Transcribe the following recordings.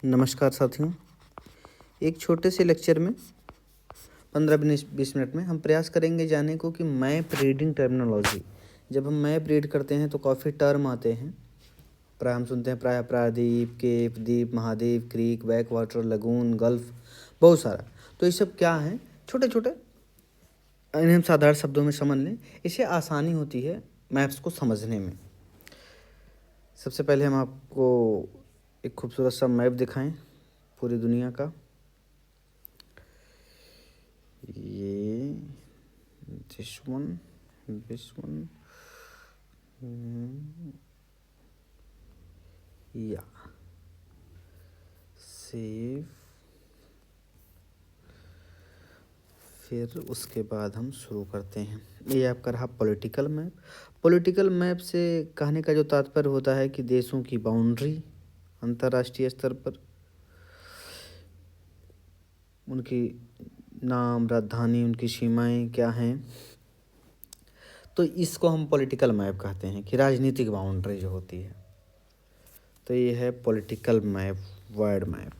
नमस्कार साथियों। एक छोटे से लेक्चर में 15-20 मिनट में हम प्रयास करेंगे जानने को कि मैप रीडिंग टर्मिनोलॉजी। जब हम मैप रीड करते हैं तो काफ़ी टर्म आते हैं। प्राय हम सुनते हैं प्रायद्वीप, केप द्वीप, महाद्वीप, creek, back water, lagoon, gulf, बहुत सारा। तो ये सब क्या हैं? छोटे छोटे, इन्हें हम साधारण शब्दों में समझ लें, इससे आसानी होती है मैप्स को समझने में। सबसे पहले हम आपको एक खूबसूरत सा मैप दिखाएं पूरी दुनिया का। ये दिस वन या सेव। फिर उसके बाद हम शुरू करते हैं। ये आपका रहा पॉलिटिकल मैप। पॉलिटिकल मैप से कहने का जो तात्पर्य होता है कि देशों की बाउंड्री अंतर्राष्ट्रीय स्तर पर, उनकी नाम, राजधानी, उनकी सीमाएं क्या हैं, तो इसको हम पॉलिटिकल मैप कहते हैं कि राजनीतिक बाउंड्री जो होती है। तो ये है पॉलिटिकल मैप, वर्ल्ड मैप।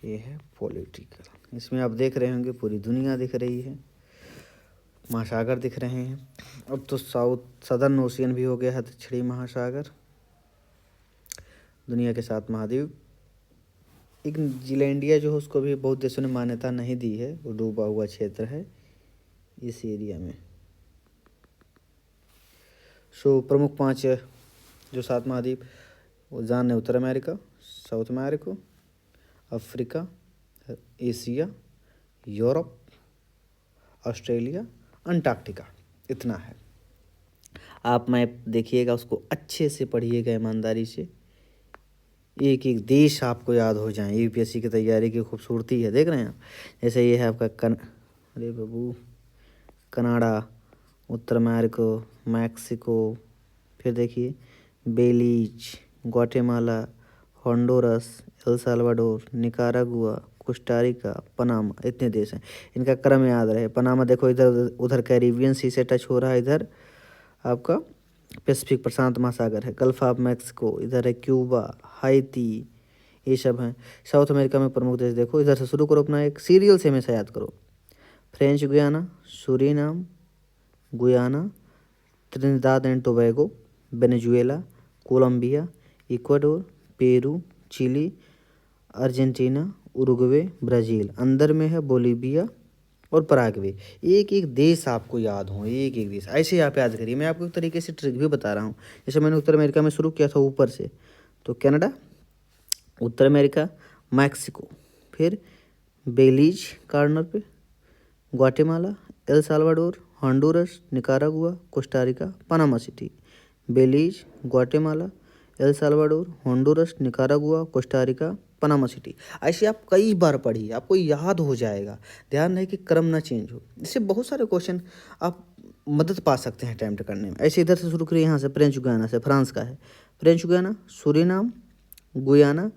ये है पॉलिटिकल। इसमें आप देख रहे होंगे पूरी दुनिया दिख रही है, महासागर दिख रहे हैं। अब तो सदर्न ओशियन भी हो गया है, दक्षिणी महासागर, दुनिया के 7 महाद्वीप। एक जीलैंडिया जो है उसको भी बहुत देशों ने मान्यता नहीं दी है, वो डूबा हुआ क्षेत्र है इस एरिया में। प्रमुख 5 जो 7 महाद्वीप वो जान है: उत्तर America, South America, Africa, Asia, Europe, Australia, Antarctica. इतना है। आप मैप देखिएगा, उसको अच्छे से पढ़िएगा ईमानदारी से, एक एक देश आपको याद हो जाए। यूपीएससी की तैयारी की खूबसूरती है, देख रहे हैं आप। जैसे ये है आपका अरे बाबू, कनाडा, उत्तर अमेरिका, मैक्सिको, फिर देखिए Belize, Guatemala, Honduras, El Salvador, Nicaragua, Costa Rica, Panama. इतने देश हैं, इनका क्रम याद रहे। पनामा देखो, इधर उधर कैरिबियन सी से टच हो रहा है, इधर आपका पैसिफिक प्रशांत महासागर है। गल्फ ऑफ मैक्सिको, इधर है क्यूबा, हाइती, ये सब हैं। साउथ अमेरिका में प्रमुख देश देखो, इधर से शुरू करो, अपना एक सीरियल से हमेशा याद करो: French Guiana, Suriname, Guyana, Trinidad and Tobago, Venezuela, Colombia, Ecuador, Peru, Chile, Argentina, Uruguay, Brazil. अंदर में है बोलीविया और पराग्वे। एक एक देश आपको याद हो, एक एक देश ऐसे आप याद करिए। मैं आपको एक तरीके से ट्रिक भी बता रहा हूँ। जैसे मैंने उत्तर अमेरिका में शुरू किया था ऊपर से, तो कनाडा, उत्तर अमेरिका, मैक्सिको, फिर बेलीज कॉर्नर पे, Guatemala, El Salvador, Honduras, Nicaragua, Costa Rica, Panama City. Belize, Guatemala, El Salvador, Honduras, Nicaragua, Costa Rica, Panama City. ऐसे आप कई बार पढ़िए, आपको याद हो जाएगा। ध्यान रहे कि क्रम ना चेंज हो। इससे बहुत सारे क्वेश्चन आप मदद पा सकते हैं अटैम्प्ट करने में। ऐसे इधर से शुरू करिए, यहाँ से फ्रेंच गुयाना से, फ्रांस का है। French Guiana, Suriname, Guyana,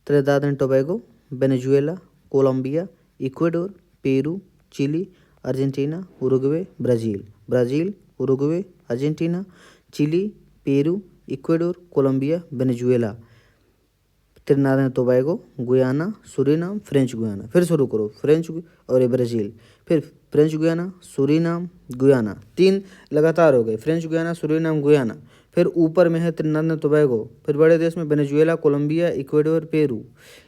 Trinidad and Tobago, Venezuela, Colombia, Ecuador, Peru, Chile, Argentina, Uruguay, Brazil, Uruguay, Argentina, Chile, Peru, Ecuador, Colombia, Venezuela, Trinidad and Tobago, Guyana, Suriname, French Guiana. फिर शुरू करो, French और ये Brazil, फिर French Guiana, Suriname, Guyana. 3 लगातार हो गए, French Guiana, Suriname, Guyana. फिर ऊपर में है त्रिनिदाद एंड टोबैगो। फिर बड़े देश में Venezuela, Colombia, Ecuador, Peru.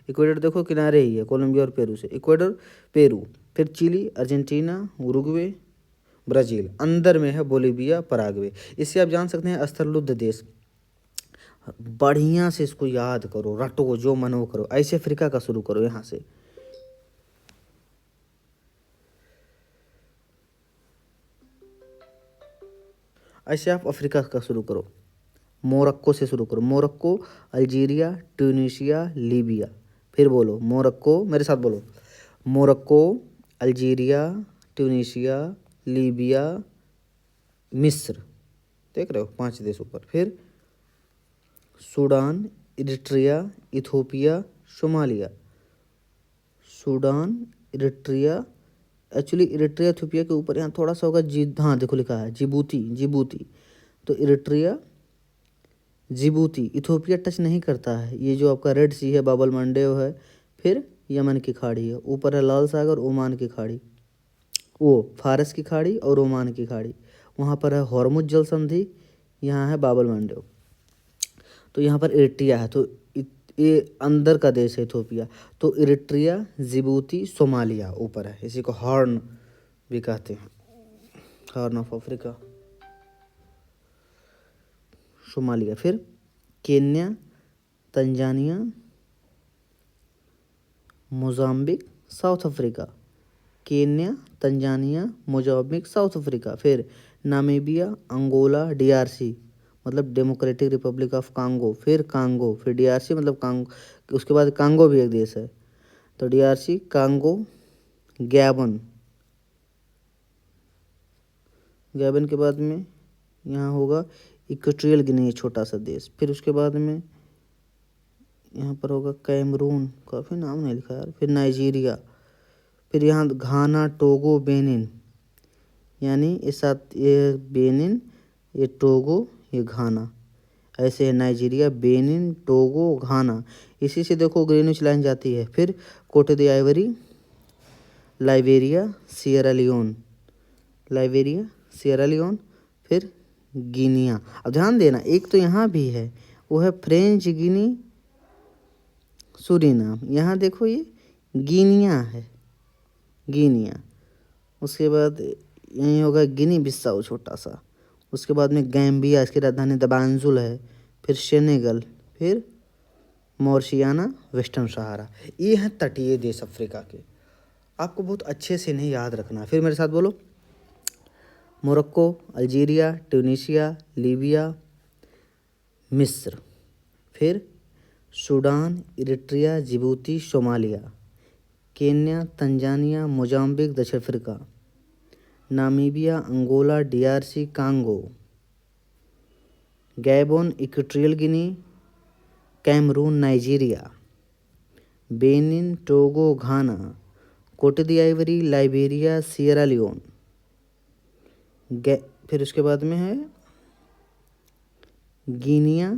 Ecuador देखो किनारे ही है कोलंबिया और पेरू से, इक्वाडोर, पेरू। फिर चिली, अर्जेंटीना, उरुग्वे, ब्राज़ील। अंदर में है बोलीविया, पराग्वे। इससे आप जान सकते हैं स्थलबद्ध देश। बढ़िया से इसको याद करो, रटो, जो मन हो करो। ऐसे अफ्रीका का शुरू करो यहाँ से, ऐसे आप अफ्रीका का शुरू करो। मोरक्को से शुरू करो, मोरक्को, अल्जीरिया, ट्यूनीशिया, लीबिया। फिर बोलो मोरक्को, मेरे साथ बोलो: मोरक्को, अल्जीरिया, ट्यूनीशिया, लीबिया, मिस्र। देख रहे हो 5 देश ऊपर। फिर Sudan, Eritrea, Ethiopia, Somalia. Sudan, Eritrea, actually Eritrea Ethiopia के ऊपर यहाँ थोड़ा सा होगा हाँ देखो लिखा है जिबूती। तो इरिट्रिया, जिबूती, इथोपिया टच नहीं करता है। ये जो आपका रेड सी है, बाबल मंडेव है, फिर यमन की खाड़ी है, ऊपर है लाल सागर, ओमान की खाड़ी, वो फारस की खाड़ी और ओमान की खाड़ी, वहाँ पर है हॉर्मुज जल संधि, यहाँ है बाबल मंडेव। तो यहाँ पर इरिट्रिया है, तो ये अंदर का देश है इथोपिया। तो इरिट्रिया, जिबूती, सोमालिया ऊपर है, इसी को हॉर्न भी कहते हैं, हॉर्न ऑफ अफ्रीका, सोमालिया। फिर Kenya, Tanzania, Mozambique, south Africa, Kenya, Tanzania, Mozambique, south Africa. फिर नामीबिया, अंगोला, डीआरसी मतलब डेमोक्रेटिक रिपब्लिक ऑफ कांगो, फिर कांगो, फिर डीआरसी मतलब कांगो, उसके बाद कांगो भी एक देश है। तो डीआरसी, कांगो, गैबन, गैबन के बाद में यहाँ होगा इक्वेटोरियल गिनी, छोटा सा देश। फिर उसके बाद में यहाँ पर होगा कैमरून, काफ़ी नाम नहीं लिखा यार। फिर नाइजीरिया, फिर यहाँ घाना, टोगो, बेनिन, यानी इस साथ ये बेनिन, ये टोगो, ये घाना, ऐसे है नाइजीरिया, बेनिन, टोगो, घाना। इसी से देखो ग्रीनिच लाइन जाती है। फिर Cote d'Ivoire, Liberia, Sierra Leone, Liberia, Sierra Leone, फिर गिनिया। अब ध्यान देना, एक तो यहाँ भी है, वो है फ्रेंच गिनी, सूरीनाम। यहाँ देखो ये गिनिया है, गिनिया। उसके बाद यहीं होगा गिनी बिस्साऊ, छोटा सा। उसके बाद में गैम्बिया, इसकी राजधानी दबांजुल है। फिर सेनेगल, फिर मॉरिशियाना, वेस्टर्न सहारा। ये हैं तटीय देश अफ्रीका के, आपको बहुत अच्छे से इन्हें याद रखना है। फिर मेरे साथ बोलो, मोरक्को, अल्जीरिया, ट्यूनीशिया, लीबिया, मिस्र, फिर Sudan, Eritrea, Djibouti, Somalia, Kenya, Tanzania, Mozambique, दक्षिण Africa, Namibia, Angola, DRC, Congo, Gabon, Equatorial Guinea, Cameroon, Nigeria, Benin, Togo, Ghana, Cote d'Ivoire, Liberia, Sierra Leone, फिर उसके बाद में है गिनिया,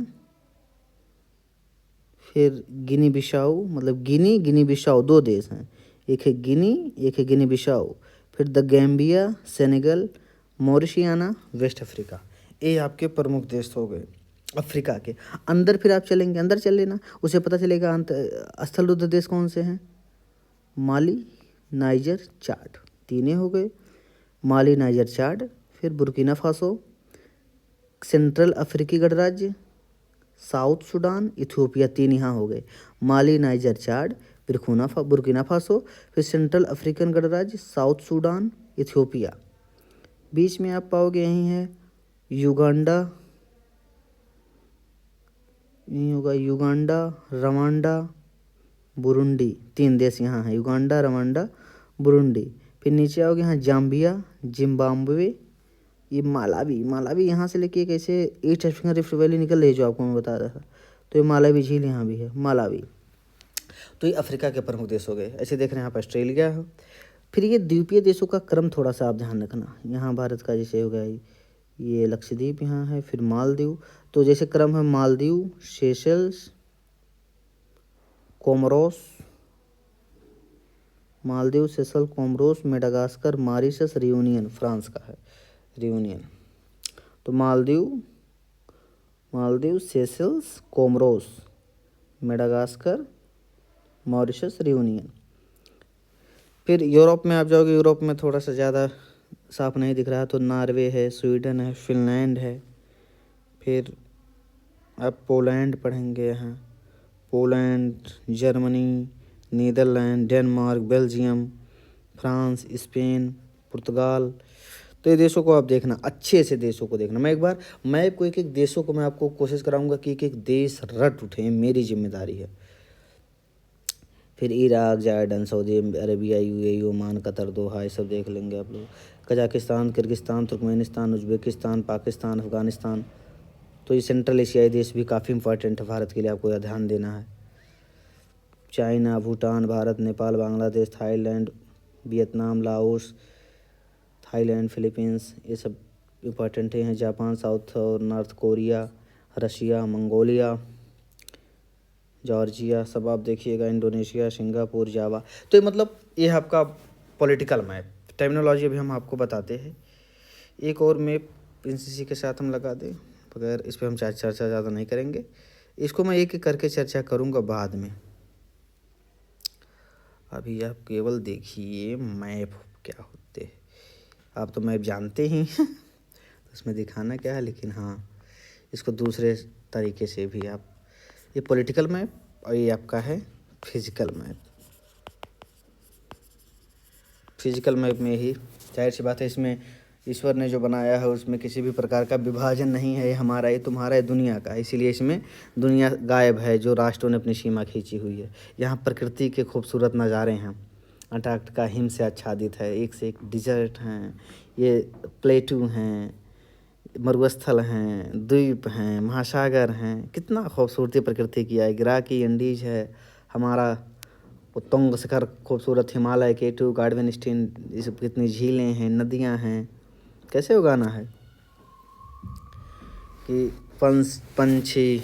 फिर गिनी बिशाऊ, मतलब गिनी बिशाऊ, दो देश हैं, एक है गिनी, एक है गिनी बिशाऊ। फिर the Gambia, Senegal, Mauritania, West Africa. ये आपके प्रमुख देश हो गए अफ्रीका के। अंदर फिर आप चलेंगे, अंदर चल लेना, उसे पता चलेगा स्थल रुद्ध देश कौन से हैं। माली, नाइजर, चाड, तीनों हो गए, माली, नाइजर, चाड। फिर बुर्किना फासो, सेंट्रल अफ्रीकी गणराज्य, साउथ सूडान, इथियोपिया, तीन यहाँ हो गए, माली, नाइजर, चाड, फिर बुर्किना फासो, फिर सेंट्रल अफ्रीकन गणराज्य, साउथ सूडान, इथियोपिया। बीच में आप पाओगे यहीं है युगांडा, यहीं होगा युगांडा, रवांडा, बुरुंडी, तीन देश यहाँ हैं, युगांडा, रवांडा, बुरुंडी। फिर नीचे आओगे यहाँ जाम्बिया, जिम्बाब्वे, ये मालावी यहाँ से लेके कैसे ईस्ट अफ्रीकन रिफ्ट वैली निकल रही है, जो आपको मैं बता रहा था। तो ये मालावी झील यहाँ भी है, मालावी। तो ये अफ्रीका के प्रमुख देश हो गए। ऐसे देख रहे हैं यहाँ पर ऑस्ट्रेलिया है। फिर ये द्वीपीय देशों का क्रम थोड़ा सा आप ध्यान रखना, यहाँ भारत का जैसे हो गया ये लक्षद्वीप यहाँ है, फिर मालदीव। तो जैसे क्रम है Maldives, Seychelles, Comoros, Maldives, सेशल, Comoros, Madagascar, Mauritius, reunion, France का है रियूनियन। तो Maldives, Seychelles, Comoros, Madagascar, Mauritius, reunion. फिर यूरोप में आप जाओगे, यूरोप में थोड़ा सा ज़्यादा साफ नहीं दिख रहा, तो नॉर्वे है, स्वीडन है, फिनलैंड है। फिर आप पोलैंड पढ़ेंगे यहाँ, Poland, Germany, Netherlands, Denmark, Belgium, France, Spain, Portugal. तो ये देशों को आप देखना, अच्छे से देशों को देखना। मैं को एक देशों को मैं आपको कोशिश कराऊंगा कि एक देश रट उठे, मेरी जिम्मेदारी है। फिर Iraq, Jordan, Saudi Arabia, UAE, Oman, Qatar, Doha, ये सब देख लेंगे आप लोग। Kazakhstan, Kyrgyzstan, Turkmenistan, Uzbekistan, Pakistan, Afghanistan. तो ये सेंट्रल एशियाई देश भी काफ़ी इंपॉर्टेंट है भारत के लिए, आपको यह ध्यान देना है। China, Bhutan, Bharat, Nepal, Bangladesh, Thailand, Vietnam, Laos, Thailand, Philippines, ये सब इम्पॉर्टेंट हैं। जापान, साउथ और north Korea, Russia, Mongolia, Georgia, सब आप देखिएगा, इंडोनेशिया, सिंगापुर, जावा। तो ये मतलब ये है आपका पॉलिटिकल मैप। टर्मिनोलॉजी अभी हम आपको बताते हैं। एक और मैप एनसीसी के साथ हम लगा दें, मगर इस पर हम चर्चा ज़्यादा नहीं करेंगे, इसको मैं एक एक करके चर्चा करूँगा बाद में। अभी आप केवल देखिए मैप क्या होते हैं। आप तो मैप जानते ही हैं तो उसमें दिखाना क्या है, लेकिन हाँ इसको दूसरे तरीके से भी आप, ये पॉलिटिकल मैप और ये आपका है फिजिकल मैप। फिजिकल मैप में ही जाहिर सी बात है, इसमें ईश्वर ने जो बनाया है उसमें किसी भी प्रकार का विभाजन नहीं है, ये हमारा, ये तुम्हारा, ये दुनिया का, इसीलिए इसमें दुनिया गायब है जो राष्ट्रों ने अपनी सीमा खींची हुई है। यहाँ प्रकृति के खूबसूरत नज़ारे हैं। अंटार्कटिका हिम से आच्छादित है, एक से एक डिजर्ट हैं, ये प्लेटू हैं, मरुस्थल हैं, द्वीप हैं, महासागर हैं, कितना खूबसूरती प्रकृति की है। गिराकी इंडीज है हमारा, उत्तुंग शिखर खूबसूरत, हिमालय, केटू, गार्डवेनस्टीन, ये सब कितनी झीलें हैं, नदियां हैं। कैसे उगाना है कि पंछी,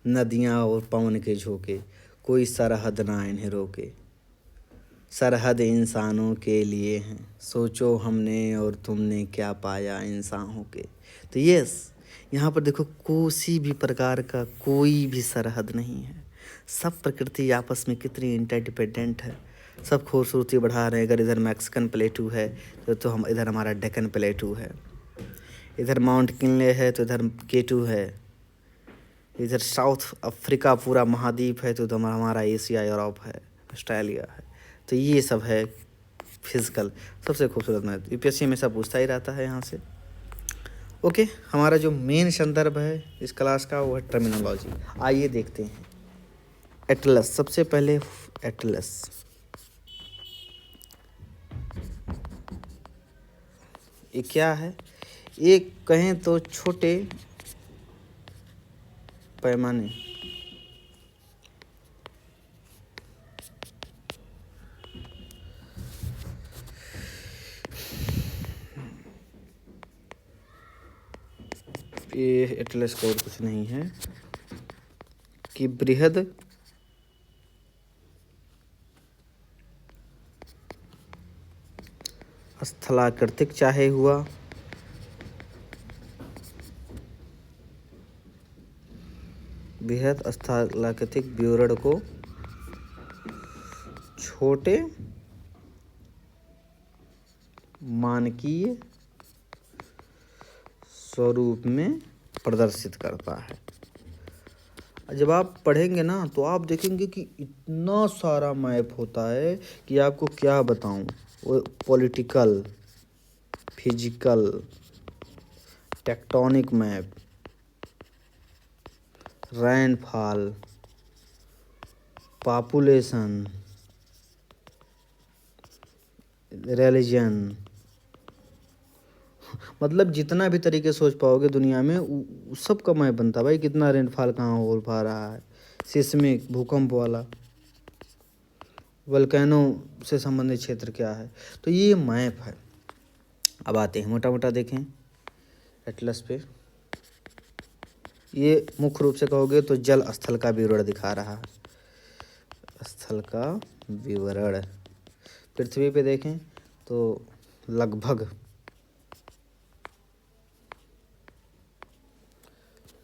नदियां और पवन के झोंके, कोई सरहद ना इन्हें रोके, सरहद इंसानों के लिए हैं, सोचो हमने और तुमने क्या पाया इंसान होके। तो यस, यहाँ पर देखो किसी भी प्रकार का कोई भी सरहद नहीं है, सब प्रकृति आपस में कितनी इंटरडिपेंडेंट है, सब खूबसूरती बढ़ा रहे हैं। अगर इधर मैक्सिकन प्लेटू है तो हम इधर हमारा डेक्कन प्लेटू है, इधर माउंट किनले है तो इधर केटू है, इधर साउथ अफ्रीका पूरा महाद्वीप है तो उधर हमारा एशिया, यूरोप है, ऑस्ट्रेलिया है। तो ये सब है फिजिकल सबसे खूबसूरत मैथ। यूपीएससी हमेशा पूछता ही रहता है यहाँ से। ओके, हमारा जो मेन संदर्भ है इस क्लास का वो है टर्मिनोलॉजी। आइए देखते हैं एटलस। सबसे पहले एटलस, ये क्या है? एक कहें तो छोटे पैमाने ये एटलस का और कुछ नहीं है कि बृहद स्थलाकृतिक चाहे हुआ बृहद स्थलाकृतिक विवरण को छोटे मानकीय स्वरूप में प्रदर्शित करता है। जब आप पढ़ेंगे ना तो आप देखेंगे कि इतना सारा मैप होता है कि आपको क्या बताऊं। वो political, physical, tectonic map, rainfall, population, religion, मतलब जितना भी तरीके सोच पाओगे दुनिया में सब का मैप बनता है भाई। कितना रेनफॉल कहाँ हो पा रहा है, सिस्मिक, भूकंप वाला, वल्केनो से संबंधित क्षेत्र क्या है, तो ये मैप है। अब आते हैं मोटा मोटा देखें एटलस पे। ये मुख्य रूप से कहोगे तो जल स्थल का विवरण दिखा रहा है, स्थल का विवरण। पृथ्वी पे देखें तो लगभग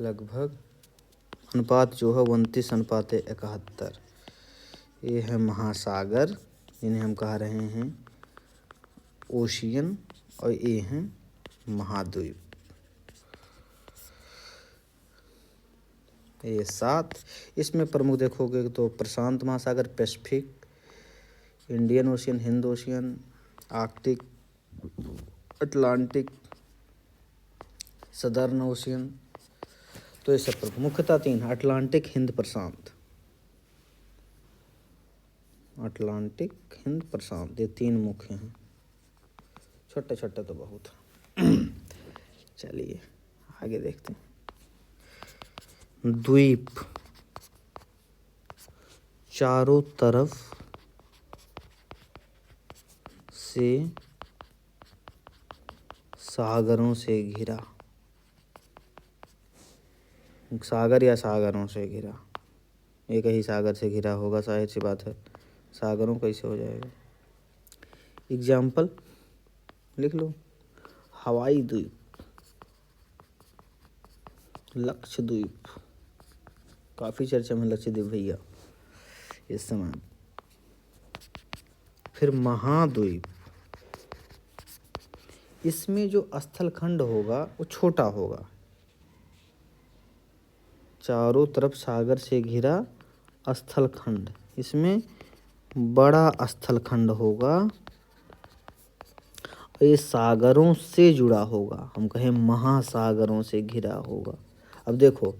29 अनुपात जो है 29:71। ये है महासागर, जिन्हें हम कह रहे हैं ओशियन, और ये हैं महाद्वीप। ये 7, इसमें प्रमुख देखोगे तो प्रशांत महासागर, Pacific, Indian ocean, Hind ocean, Arctic, Atlantic, southern ocean. तो ये सब प्रमुख, मुख्यतः 3, अटलांटिक, हिंद, प्रशांत। अटलांटिक, हिंद, प्रशांत, ये 3 मुख्य हैं, छोटे छोटे तो बहुत। चलिए आगे देखते हैं। द्वीप चारों तरफ से सागरों से घिरा, सागर या सागरों से घिरा, एक ही सागर से घिरा होगा, जाहिर सी बात है, सागरों कैसे हो जाएगा। एग्जाम्पल लिख लो, हवाई द्वीप, लक्षद्वीप, काफ़ी चर्चा में लक्षद्वीप भैया इस समय। फिर महाद्वीप, इसमें जो स्थलखंड होगा वो छोटा होगा, चारों तरफ सागर से घिरा स्थलखंड, इसमें बड़ा स्थलखंड होगा, ये सागरों से जुड़ा होगा, हम कहें महासागरों से घिरा होगा। अब देखो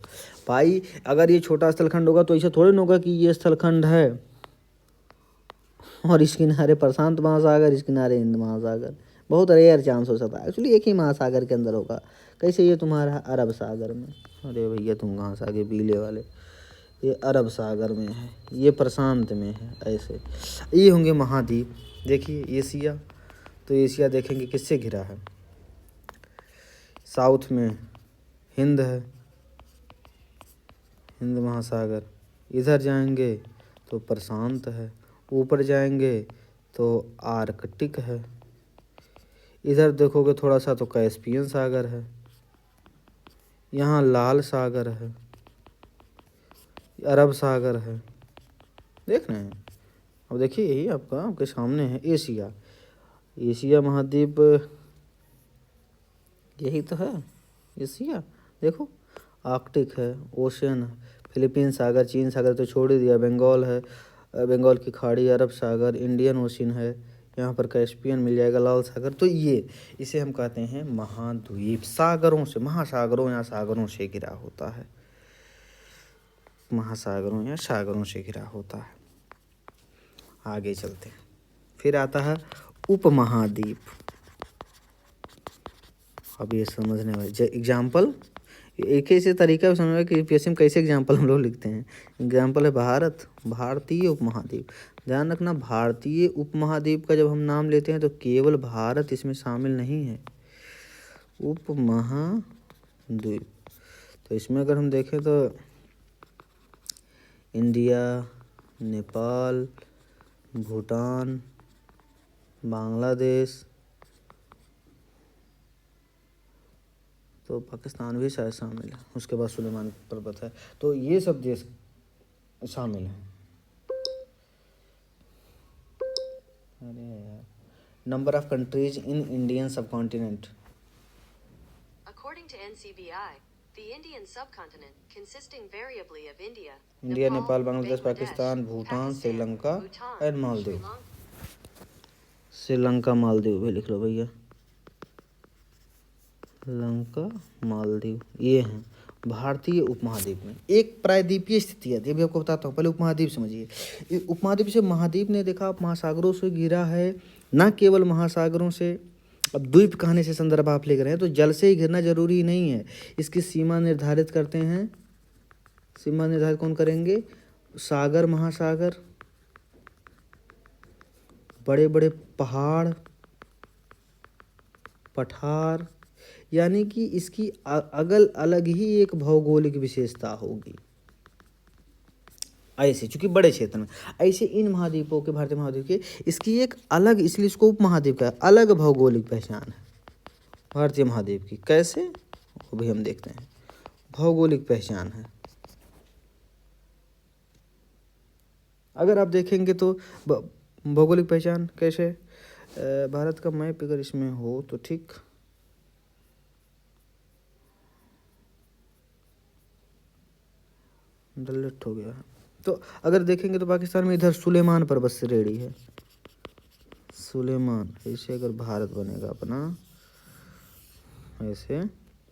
भाई, अगर ये छोटा स्थलखंड होगा तो ऐसा थोड़ी ना होगा कि ये स्थलखंड है और इस किनारे प्रशांत महासागर, इस किनारे हिंद महासागर, बहुत रेयर चांस हो सकता है। एक्चुअली एक ही महासागर के अंदर होगा। कैसे, ये तुम्हारा अरब सागर में, अरे भैया तुम कहाँ से आगे पीले वाले, ये अरब सागर में है, ये प्रशांत में है, ऐसे ये होंगे महाद्वीप। देखिए एशिया, तो एशिया देखेंगे किससे घिरा है, साउथ में हिंद है, हिंद महासागर, इधर जाएंगे तो प्रशांत है, ऊपर जाएंगे तो आर्कटिक है, इधर देखोगे थोड़ा सा तो कैस्पियन सागर है, यहाँ लाल सागर है, अरब सागर है, देख रहे हैं। अब देखिए यही आपके सामने है एशिया, एशिया महाद्वीप यही तो है एशिया। देखो आर्कटिक है, ओशन है, फिलीपीन सागर, चीन सागर तो छोड़ ही दिया, बंगाल है, बंगाल की खाड़ी, अरब सागर, इंडियन ओशन है, यहाँ पर कैस्पियन मिल जाएगा, लाल सागर। तो ये इसे हम कहते हैं महाद्वीप, सागरों से, महासागरों या सागरों से घिरा होता है, महासागरों या सागरों से घिरा होता है। आगे चलते हैं, फिर आता है उपमहाद्वीप। अब ये समझने वाले एग्जाम्पल, एक ही से तरीका भी समझ कि यूपीएससी में कैसे एग्जाम्पल हम लोग लिखते हैं। एग्जाम्पल है भारत, भारतीय उपमहाद्वीप। ध्यान रखना, भारतीय उपमहाद्वीप का जब हम नाम लेते हैं तो केवल भारत इसमें शामिल नहीं है, उपमहाद्वीप। तो इसमें अगर हम देखें तो इंडिया, नेपाल, भूटान, बांग्लादेश, तो पाकिस्तान भी शायद शामिल है, उसके बाद सुलेमान पर्वत है, तो ये सब देश शामिल हैं। अरे यार, number of countries in Indian subcontinent, According to NCBI, the Indian subcontinent, consisting variably of India, India, Nepal, Nepal, Bangladesh, Bangladesh, Pakistan, Bhutan, Pakistan, Sri Lanka Bhutan, and Sri Maldives. Lanka, Sri Lanka Maldives भी लिख लो भैया, श्रीलंका मालदीव, ये हैं भारतीय उपमहाद्वीप में। एक प्रायद्वीपीय स्थिति है, ये भी आपको बताता हूँ, पहले उपमहाद्वीप समझिए। ये उपमहाद्वीप से, महाद्वीप ने देखा आप महासागरों से घिरा है, न केवल महासागरों से। अब द्वीप कहने से संदर्भ आप ले रहे हैं तो जल से ही घिरना जरूरी नहीं है, इसकी सीमा निर्धारित करते हैं, सीमा निर्धारित कौन करेंगे, सागर, महासागर, बड़े बड़े पहाड़, पठार, यानी कि इसकी अगल अलग ही एक भौगोलिक विशेषता होगी। ऐसे चूंकि बड़े क्षेत्र में, ऐसे इन महाद्वीपों के, भारतीय महाद्वीप के, इसकी एक अलग, इसलिए इसको उपमहाद्वीप का अलग भौगोलिक पहचान है भारतीय महाद्वीप की। कैसे, वो भी हम देखते हैं, भौगोलिक पहचान है। अगर आप देखेंगे तो भौगोलिक पहचान कैसे, भारत का मैप अगर इसमें हो तो ठीक, डिलीट हो गया है। तो अगर देखेंगे तो पाकिस्तान में इधर सुलेमान पर्वत श्रेणी है, सुलेमान, ऐसे अगर भारत बनेगा अपना ऐसे,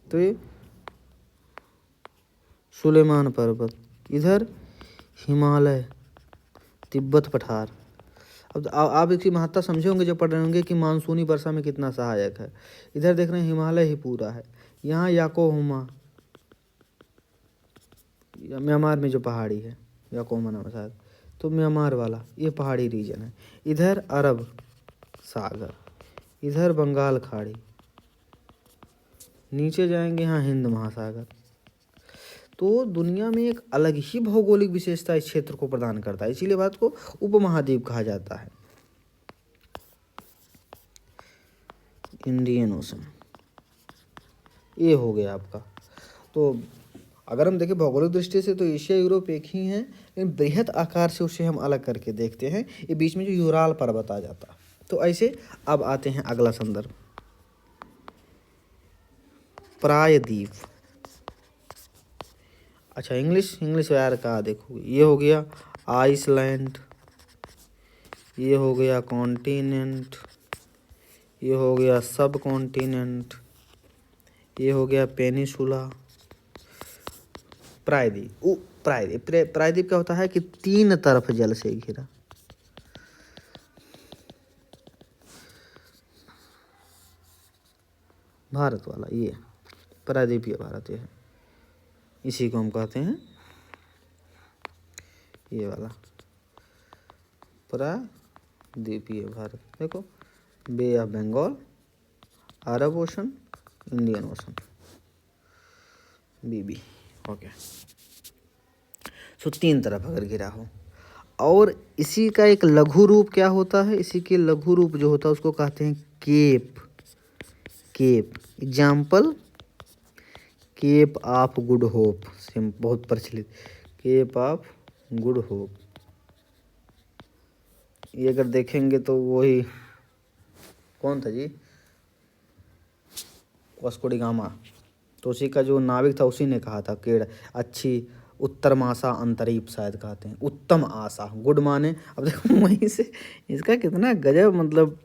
तो ये सुलेमान पर्वत, इधर हिमालय, तिब्बत पठार। अब आप इसकी महत्ता समझे होंगे जब पढ़ रहे होंगे कि मानसूनी वर्षा में कितना सहायक है। इधर देख रहे हैं हिमालय ही पूरा है, यहाँ याकोहुमा, म्यांमार में जो पहाड़ी है, याकोहुमा नाम है शायद, तो म्यांमार वाला ये पहाड़ी रीजन है। इधर अरब सागर, इधर बंगाल खाड़ी, नीचे जाएंगे यहाँ हिंद महासागर। तो दुनिया में एक अलग ही भौगोलिक विशेषता इस क्षेत्र को प्रदान करता है, इसीलिए भारत को उपमहाद्वीप कहा जाता है। इंडियन ओशन ये हो गया आपका। तो अगर हम देखें भौगोलिक दृष्टि से तो एशिया यूरोप एक ही हैं, लेकिन बृहद आकार से उसे हम अलग करके देखते हैं। ये बीच में जो यूराल पर्वत आ जाता है। तो ऐसे अब आते हैं अगला संदर्भ, प्रायद्वीप। अच्छा इंग्लिश यार का देखो, ये हो गया आइसलैंड, ये हो गया कॉन्टिनेंट, ये हो गया सब कॉन्टिनेंट, ये हो गया पेनिसुला। प्रायद्वीप क्या होता है कि 3 तरफ जल से घिरा। भारत वाला ये प्रायद्वीपीय भारत ये है, इसी को हम कहते हैं ये वाला प्रायद्वीपीय भारत। देखो bay of Bengal, Arab ocean, Indian ocean, बीबी। ओके, सो 3 तरफ अगर घिरा हो। और इसी का एक लघु रूप क्या होता है, इसी के लघु रूप जो होता है उसको कहते हैं cape. Example cape of good hope, बहुत प्रचलित, केप ऑफ गुड होप। ये अगर देखेंगे तो वही कौन था जी, वास्को डी गामा, तो उसी का जो नाविक था उसी ने कहा था केड़ अच्छी उत्तम आशा अंतरीप, शायद कहते हैं उत्तम आशा। गुड माने, अब देखो वहीं से इसका कितना गजब, मतलब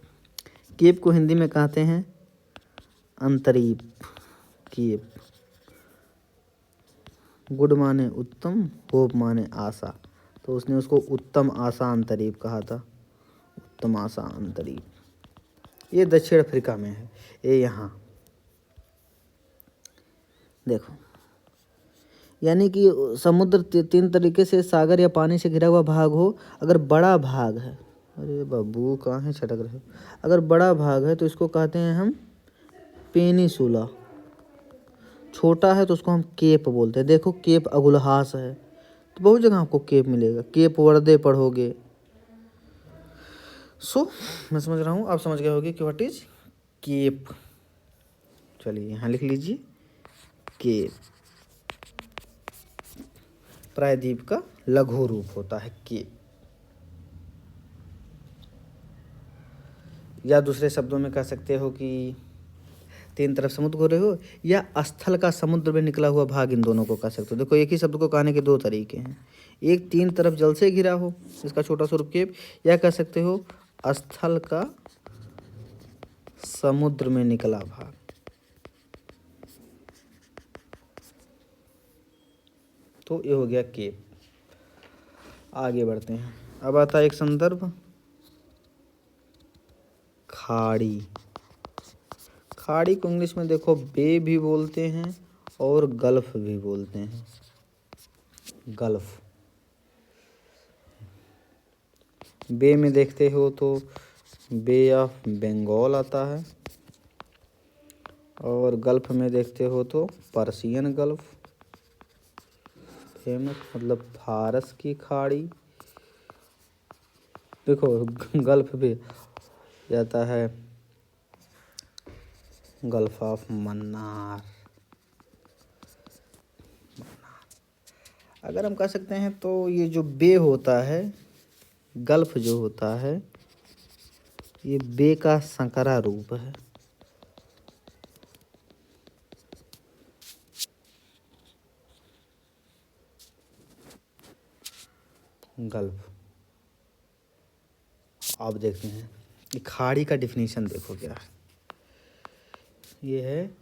केप को हिंदी में कहते हैं अंतरीप, केप। गुड माने उत्तम, होप माने आशा, तो उसने उसको उत्तम आशा अंतरीप कहा था, उत्तम आशा अंतरीप। ये दक्षिण अफ्रीका में है, ये यहाँ देखो। यानी कि समुद्र 3 तरीके से, सागर या पानी से घिरा हुआ भाग हो। अगर बड़ा भाग है, अरे बाबू कहाँ है छटक रहे हो, अगर बड़ा भाग है तो इसको कहते हैं हम पेनिसुला। छोटा है तो उसको हम केप बोलते हैं। देखो केप अगुलहास है, तो बहुत जगह आपको केप मिलेगा, केप वर्दे पढ़ोगे। सो मैं समझ रहा हूँ आप समझ गए होगे कि व्हाट इज केप। चलिए यहाँ लिख लीजिए केप, प्रायद्वीप का लघु रूप होता है केप। या दूसरे शब्दों में कह सकते हो कि 3 तरफ समुद्र घिरे हो, या स्थल का समुद्र में निकला हुआ भाग, इन दोनों को कह सकते हो। देखो एक ही शब्द को कहने के 2 तरीके हैं, एक 3 तरफ जल से घिरा हो, इसका छोटा स्वरूप केप, या कह सकते हो स्थल का समुद्र में निकला भाग। तो ये हो गया केप। आगे बढ़ते हैं, अब आता है एक संदर्भ खाड़ी। खाड़ी को इंग्लिश में देखो बे भी बोलते हैं और गल्फ भी बोलते हैं, गल्फ। बे में देखते हो तो बे ऑफ बंगाल आता है, और गल्फ में देखते हो तो पर्शियन गल्फ, फेमस मतलब फारस की खाड़ी। देखो गल्फ भी जाता है गल्फ ऑफ मन्नार। अगर हम कह सकते हैं तो ये जो बे होता है, गल्फ जो होता है, ये बे का संकरा रूप है। गल्फ। अब देखते हैं कि खाड़ी का डिफिनीशन देखो क्या है। ये है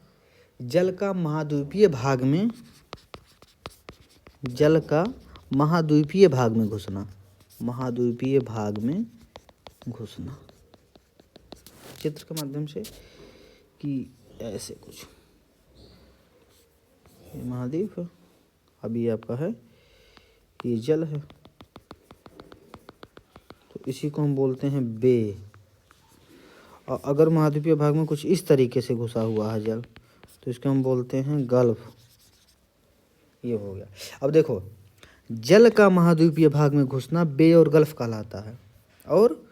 जल का महाद्वीपीय भाग में, जल का महाद्वीपीय भाग में घुसना, महाद्वीपीय भाग में घुसना चित्र के माध्यम से, कि ऐसे कुछ ये महाद्वीप है, अभी आपका है ये जल है, तो इसी को हम बोलते हैं बे। और अगर महाद्वीपीय भाग में कुछ इस तरीके से घुसा हुआ है जल, तो इसको हम बोलते हैं गल्फ। ये हो गया। अब देखो, जल का महाद्वीपीय भाग में घुसना बे और गल्फ कहलाता है, और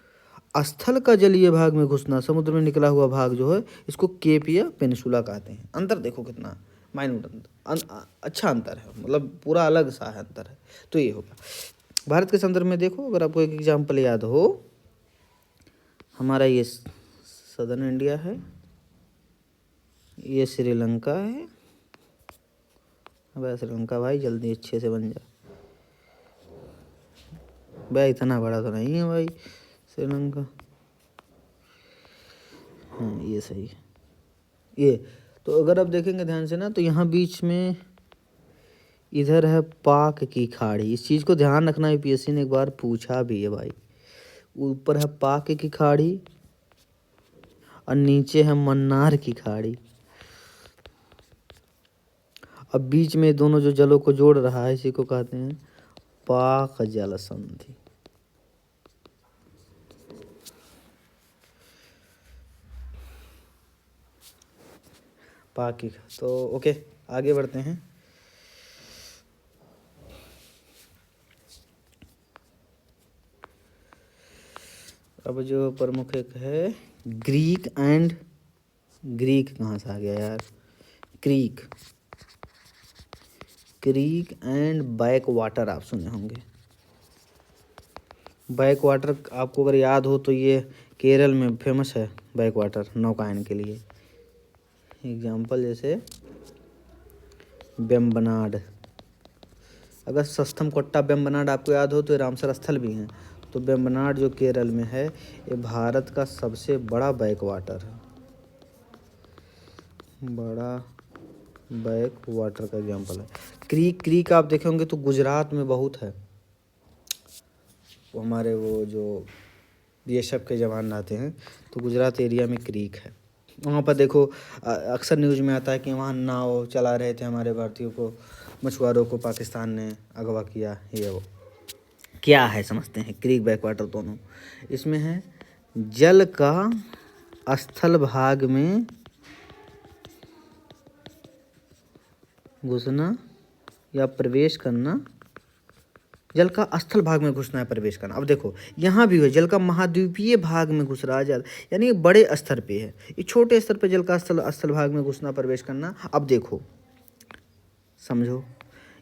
स्थल का जलीय भाग में घुसना, समुद्र में निकला हुआ भाग जो है, इसको केप या पेनिसुला कहते हैं। अंतर देखो कितना माइन्यूट अच्छा अंतर है, मतलब पूरा अलग सा है अंतर है। तो ये हो गया। भारत के संदर्भ में देखो, अगर आपको एक एग्जाम्पल याद हो, हमारा ये सदर्न इंडिया है, ये श्रीलंका है। अब श्रीलंका भाई जल्दी अच्छे से बन जा भाई, इतना बड़ा तो नहीं है भाई श्रीलंका। हाँ ये सही है। ये तो अगर आप देखेंगे ध्यान से ना, तो यहाँ बीच में इधर है पाक की खाड़ी। इस चीज़ को ध्यान रखना, यूपीएससी ने एक बार पूछा भी है भाई। ऊपर है पाक की खाड़ी और नीचे है मन्नार की खाड़ी। अब बीच में दोनों जो जलों को जोड़ रहा है, इसी को कहते हैं पाक जल संधि। पाक की। तो ओके, आगे बढ़ते हैं। अब जो प्रमुख एक है ग्रीक एंड, ग्रीक कहाँ से आ गया यार, क्रीक एंड बैक वाटर आप सुने होंगे। बैक वाटर आपको अगर याद हो तो ये केरल में फेमस है बैक वाटर नौकायन के लिए। एग्जाम्पल जैसे वेम्बनाड, अगर सस्थम कोट्टा वेम्बनाड आपको याद हो तो ये रामसर स्थल भी हैं। तो वेम्बनाड जो केरल में है, ये भारत का सबसे बड़ा बैक वाटर है, बड़ा बैक वाटर का एग्जाम्पल है। क्रीक आप देखे होंगे तो गुजरात में बहुत है। वो हमारे वो जो बीएसएफ के जवान रहते हैं, तो गुजरात एरिया में क्रीक है। वहाँ पर देखो अक्सर न्यूज़ में आता है कि वहाँ नाव चला रहे थे हमारे भारतीयों को, मछुआरों को पाकिस्तान ने अगवा किया। ये वो क्या है समझते हैं। क्रीक बैक वाटर दोनों इसमें है, जल का स्थल भाग में घुसना या प्रवेश करना, जल का स्थल भाग में घुसना है प्रवेश करना। अब देखो यहाँ भी है, जल का महाद्वीपीय भाग में घुस रहा है जल, यानी ये बड़े स्तर पे है, ये छोटे स्तर पे जल का स्थल भाग में घुसना प्रवेश करना। अब देखो समझो,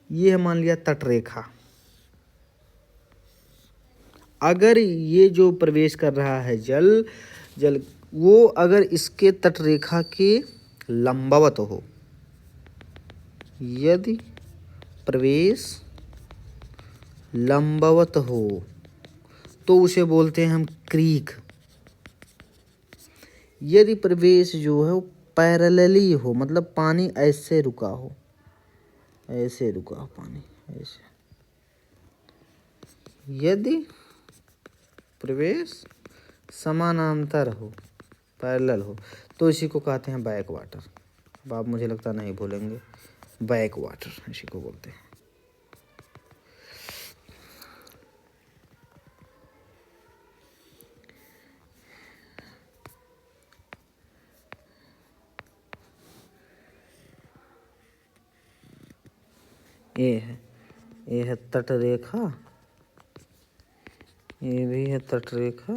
ये है मान लिया तटरेखा। अगर ये जो प्रवेश कर रहा है जल वो अगर इसके तटरेखा के लंबवत हो, यदि प्रवेश लंबवत हो तो उसे बोलते हैं हम क्रीक। यदि प्रवेश जो है वो पैरेलली हो, मतलब पानी ऐसे रुका हो, ऐसे रुका हो पानी ऐसे, यदि प्रवेश समानांतर हो, पैरेलल हो, तो इसी को कहते हैं बैक वाटर। अब आप मुझे लगता नहीं भूलेंगे, बैक वाटर इसी को बोलते हैं। ये है तटरेखा, ये भी है तटरेखा,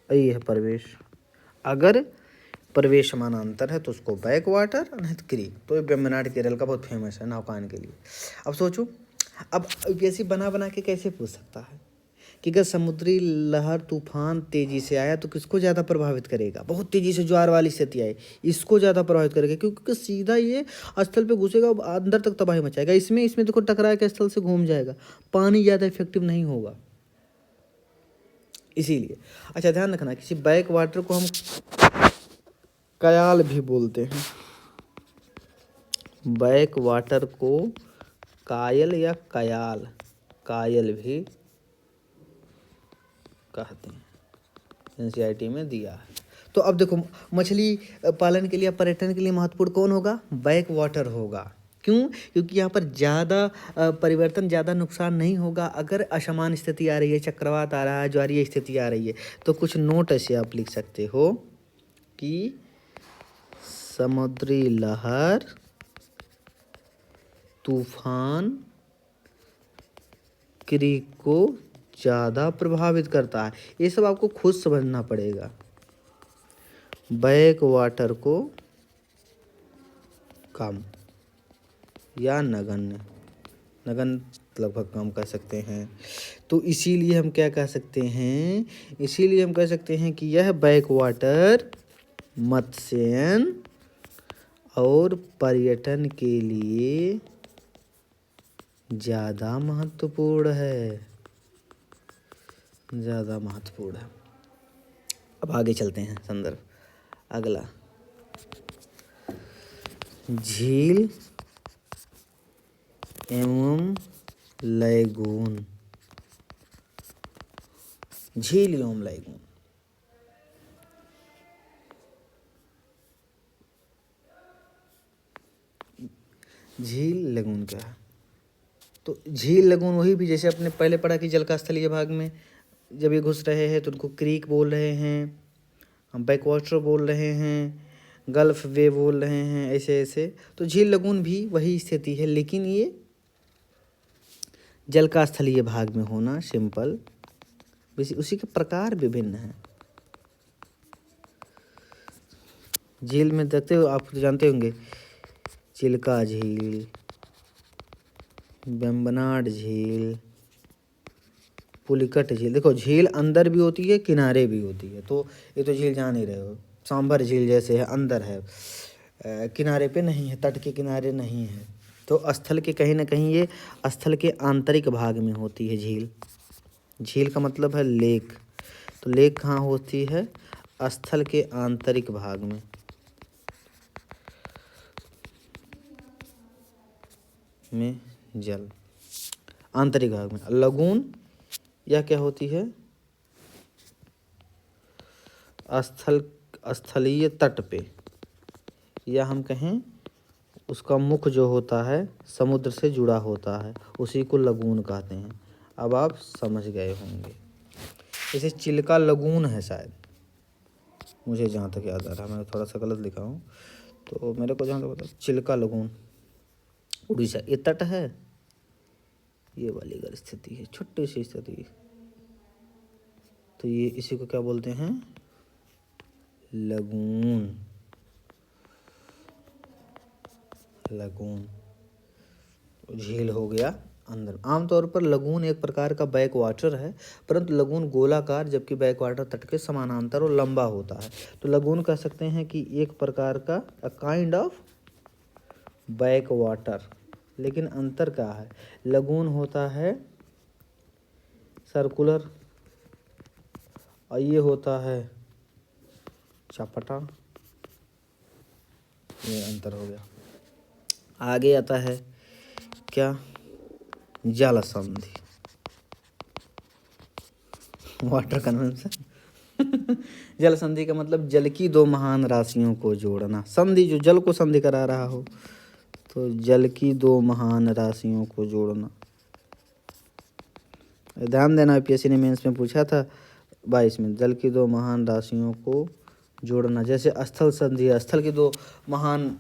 ये है प्रवेश। अगर प्रवेश समानांतर है तो उसको बैक वाटर, नहीं तो क्रीक। तो ये वेम्बनाड केरल का बहुत फेमस है नौकायन के लिए। अब सोचो, अब यूपीएससी बना के कैसे पूछ सकता है कि अगर समुद्री लहर तूफान तेजी से आया तो किसको ज़्यादा प्रभावित करेगा। बहुत तेजी से ज्वार वाली स्थिति आए, इसको ज़्यादा प्रभावित करेगा, क्योंकि सीधा ये स्थल पे घुसेगा, अंदर तक तबाही मचाएगा। इसमें देखो टकरा के स्थल से घूम जाएगा, पानी ज़्यादा इफेक्टिव नहीं होगा इसीलिए। अच्छा ध्यान रखना, किसी बैक वाटर को हम कयाल भी बोलते हैं। बैक वाटर को कायल या कायल भी कहते हैं, एनसीईआरटी में दिया है। तो अब देखो, मछली पालन के लिए, पर्यटन के लिए महत्वपूर्ण कौन होगा, बैक वाटर होगा। क्यों? क्योंकि यहाँ पर ज़्यादा परिवर्तन, ज़्यादा नुकसान नहीं होगा। अगर असमान स्थिति आ रही है, चक्रवात आ रहा है, ज्वारीय स्थिति आ रही है, तो कुछ नोट ऐसे आप लिख सकते हो कि समुद्री लहर तूफान क्रीक को ज़्यादा प्रभावित करता है। ये सब आपको खुद समझना पड़ेगा। बैक वाटर को कम या नगण्य, नगण्य लगभग कम कह सकते हैं। तो इसीलिए हम क्या कह सकते हैं, इसीलिए हम कह सकते हैं कि यह बैक वाटर मत्स्यन और पर्यटन के लिए ज़्यादा महत्वपूर्ण है, ज़्यादा महत्वपूर्ण है। अब आगे चलते हैं संदर्भ अगला, झील एवं लैगून। झील एवं लैगून, झील लगून क्या है? तो झील लगून वही भी जैसे अपने पहले पढ़ा कि जल का स्थलीय भाग में जब ये घुस रहे हैं तो उनको क्रीक बोल रहे हैं, हम बैकवाटर बोल रहे हैं, गल्फ वे बोल रहे हैं, ऐसे ऐसे। तो झील लगून भी वही स्थिति है, लेकिन ये जल का स्थलीय भाग में होना सिंपल, उसी के प्रकार विभिन्न हैं। झील में देखते हो आप तो जानते होंगे, चिल्का झील, वेम्बनाड झील, पुलिकट झील। देखो झील अंदर भी होती है, किनारे भी होती है। तो ये तो झील जान ही रहे हो, सांभर झील जैसे है, अंदर है, किनारे पे नहीं है, तट के किनारे नहीं है। तो स्थल के कहीं ना कहीं ये स्थल के आंतरिक भाग में होती है झील। झील का मतलब है लेक। तो लेक कहाँ होती है? स्थल के आंतरिक भाग में जल, आंतरिक भाग में। लगून यह क्या होती है? स्थलीय तट पे, या हम कहें उसका मुख जो होता है समुद्र से जुड़ा होता है, उसी को लगून कहते हैं। अब आप समझ गए होंगे। जैसे चिल्का लगून है शायद, मुझे जहाँ तक याद आ रहा है, मैं थोड़ा सा गलत लिखा हूँ तो मेरे को जहाँ तक पता, चिल्का लगून उड़ीसा, ये तट है, ये वाली अगर स्थिति है, छोटी सी स्थिति, तो ये इसी को क्या बोलते हैं? लगून। लगून झील हो गया अंदर। आमतौर पर लगून एक प्रकार का बैक वाटर है, परंतु लगून गोलाकार जबकि बैक वाटर तट के समानांतर और लंबा होता है। तो लगून कह सकते हैं कि एक प्रकार का काइंड ऑफ बैक वाटर। लेकिन अंतर क्या है? लगून होता है सर्कुलर और ये होता है चपटा। ये अंतर हो गया। आगे आता है क्या? जल संधि, वाटर कन्वेंशन। जल संधि का मतलब जल की दो महान राशियों को जोड़ना। संधि जो जल को संधि करा रहा हो, तो जल की दो महान राशियों को जोड़ना। ध्यान देना, यूपीएससी ने मेंस में पूछा था 22 में, जल की दो महान राशियों को जोड़ना। जैसे स्थल संधि, स्थल की दो महान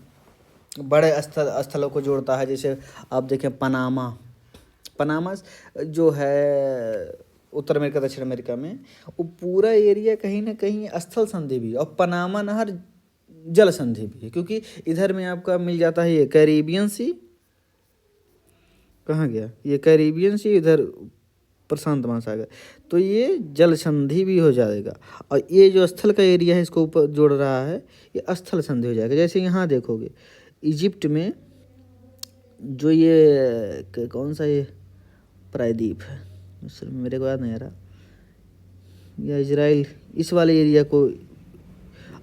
बड़े स्थलों को जोड़ता है। जैसे आप देखें पनामा, पनामा जो है उत्तर अमेरिका दक्षिण अमेरिका में, वो पूरा एरिया कहीं ना कहीं स्थल संधि भी, और पनामा नहर जल संधि भी है, क्योंकि इधर में आपका मिल जाता है ये कैरिबियन सी, कहाँ गया ये कैरिबियन सी, इधर प्रशांत महासागर, तो ये जल संधि भी हो जाएगा। और ये जो स्थल का एरिया है इसको ऊपर जोड़ रहा है, ये स्थल संधि हो जाएगा। जैसे यहाँ देखोगे इजिप्ट में जो ये कौन सा ये प्रायद्वीप है, मेरे को याद नहीं आ रहा, या इजराइल, इस वाले एरिया को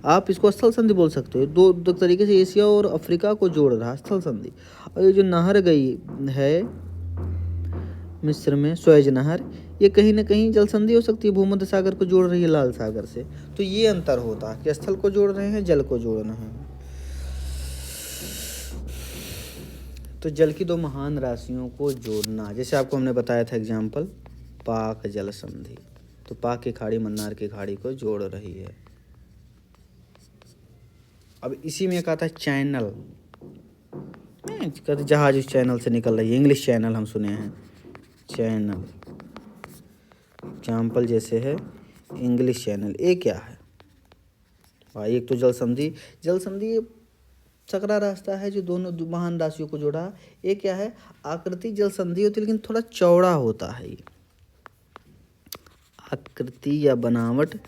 आप इसको स्थल संधि बोल सकते हो। दो तरीके से एशिया और अफ्रीका को जोड़ रहा है स्थल संधि। और ये जो नहर गई है मिस्र में, सुएज नहर, ये कहीं ना कहीं जल संधि हो सकती है, भूमध्य सागर को जोड़ रही है लाल सागर से। तो ये अंतर होता है कि स्थल को जोड़ रहे हैं, जल को जोड़ रहे हैं। तो जल की दो महान राशियों को जोड़ना, जैसे आपको हमने बताया था एग्जाम्पल, पाक जल संधि, तो पाक की खाड़ी मन्नार की खाड़ी को जोड़ रही है। अब इसी में एक आता है चैनल। कभी जहाज उस चैनल से निकल रही है, इंग्लिश चैनल हम सुने हैं, चैनल एग्जाम्पल जैसे है इंग्लिश चैनल। ये क्या है भाई? एक तो जल संधि, जल संधि ये सकरा रास्ता है जो दोनों महान राशियों को जोड़ा। ये क्या है? आकृति जल संधि होती है लेकिन थोड़ा चौड़ा होता है। ये आकृति या बनावट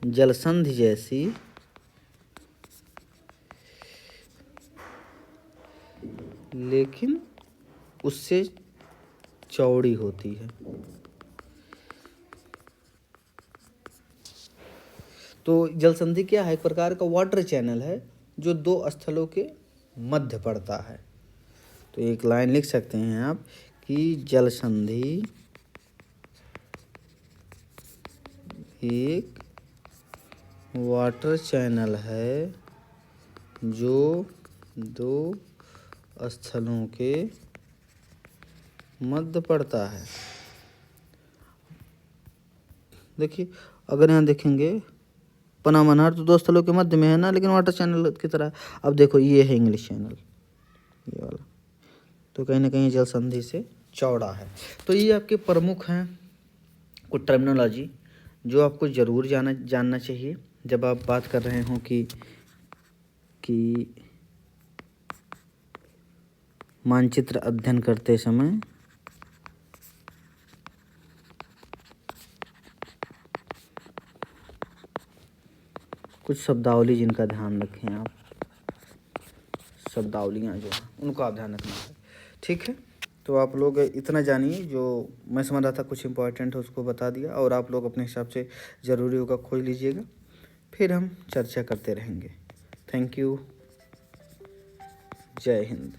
जल संधि जैसी लेकिन उससे चौड़ी होती है। तो जल संधि क्या है? एक प्रकार का वाटर चैनल है जो दो स्थलों के मध्य पड़ता है। तो एक लाइन लिख सकते हैं आप कि जल संधि एक वाटर चैनल है जो दो स्थलों के मध्य पड़ता है। देखिए, अगर यहाँ देखेंगे पनामा नहर तो दो स्थलों के मध्य में है ना, लेकिन वाटर चैनल की तरह। अब देखो ये है इंग्लिश चैनल, ये वाला, तो कहीं ना कहीं जल संधि से चौड़ा है। तो ये आपके प्रमुख हैं कुछ टर्मिनोलॉजी जो आपको ज़रूर जानना चाहिए जब आप बात कर रहे हो कि मानचित्र अध्ययन करते समय कुछ शब्दावली जिनका ध्यान रखें आप, शब्दावलियाँ जो हैं उनका आप ध्यान रखना है। ठीक है, तो आप लोग इतना जानिए, जो मैं समझ रहा था कुछ इम्पोर्टेंट है उसको बता दिया, और आप लोग अपने हिसाब से ज़रूरी होगा खोज लीजिएगा, फिर हम चर्चा करते रहेंगे। थैंक यू, जय हिंद।